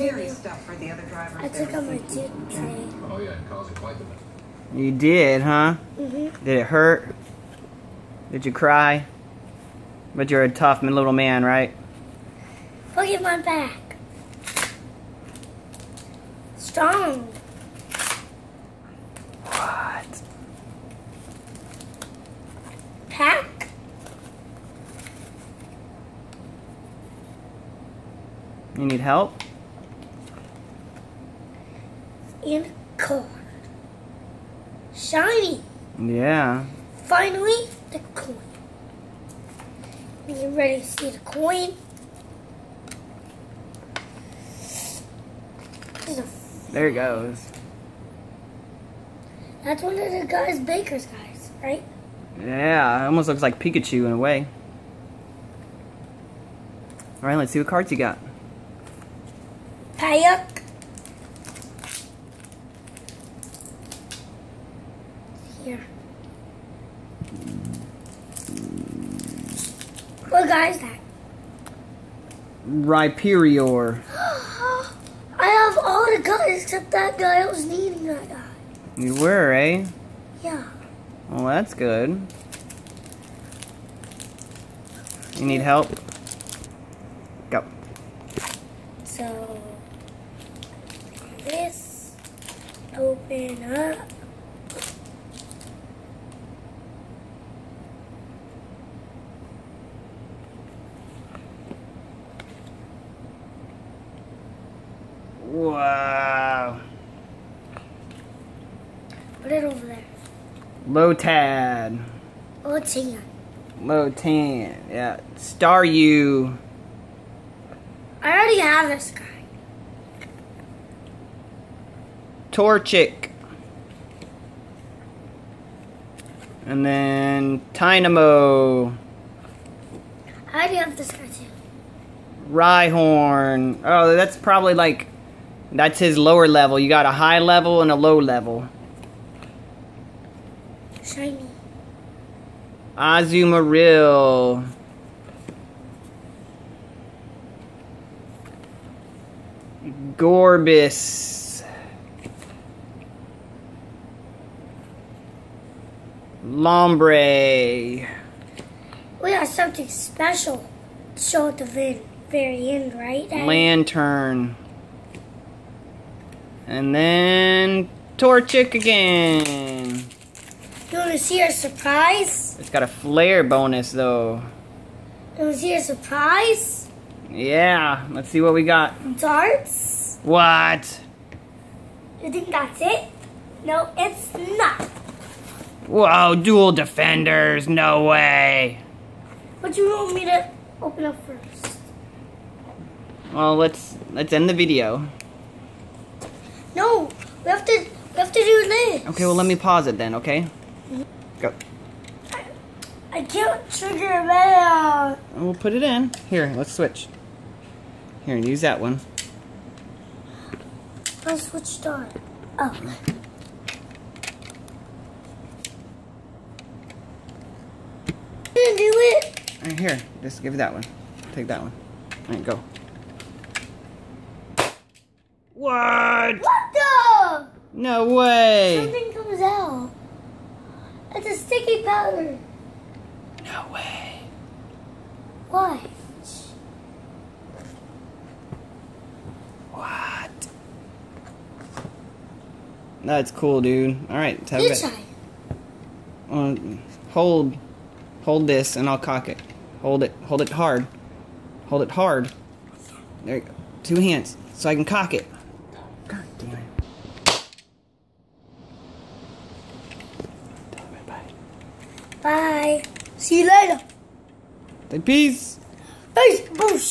scary stuff for the other drivers. I took out my tooth today. Oh yeah, it caused quite the mess. You did, huh? Mm-hmm. Did it hurt? Did you cry? But you're a tough little man, right? Look at my back. Strong. What? Pack. You need help? And car. Shiny. Yeah. Finally, the coin. Are you ready to see the coin? There it goes. That's one of the Baker's guys, right? Yeah, it almost looks like Pikachu in a way. Alright, let's see what cards you got. Payak. Here. What guy is that? Rhyperior. I have all the guys except that guy. I was needing that guy. You were, eh? Yeah. Well, that's good. You need help? Go. So, this, open up. Wow. Put it over there. Lotad. Oh, it's here. Lotan. Yeah. Staryu. I already have this guy. Torchic. And then Tynamo. I already have this guy too. Rhyhorn. Oh, that's probably like, that's his lower level. You got a high level and a low level. Shiny. Azumarill. Gorbis. Lombre. We got something special to show at the very end, right? Daddy? Lantern. And then Torchic again. You want to see our surprise? It's got a flare bonus though. You want to see our surprise? Yeah, let's see what we got. Darts? What? You think that's it? No, it's not. Whoa, dual defenders, no way. But you want me to open up first? Well, let's end the video. No, we have to do this. Okay, well let me pause it then, okay? Go. I can't trigger it out. We'll put it in. Here, let's switch. Here, use that one. Let's switch start. Oh. You gonna do it? All right, here, just give that one. Take that one. All right, go. What? What the? No way. Something comes out. It's a sticky powder. No way. Why? What? That's cool, dude. All right, have You it. try. Hold this, and I'll cock it. Hold it hard. Hold it hard. There you go. 2 hands, so I can cock it. God damn it. Bye. Bye. See you later. Say peace. Peace. Boosh.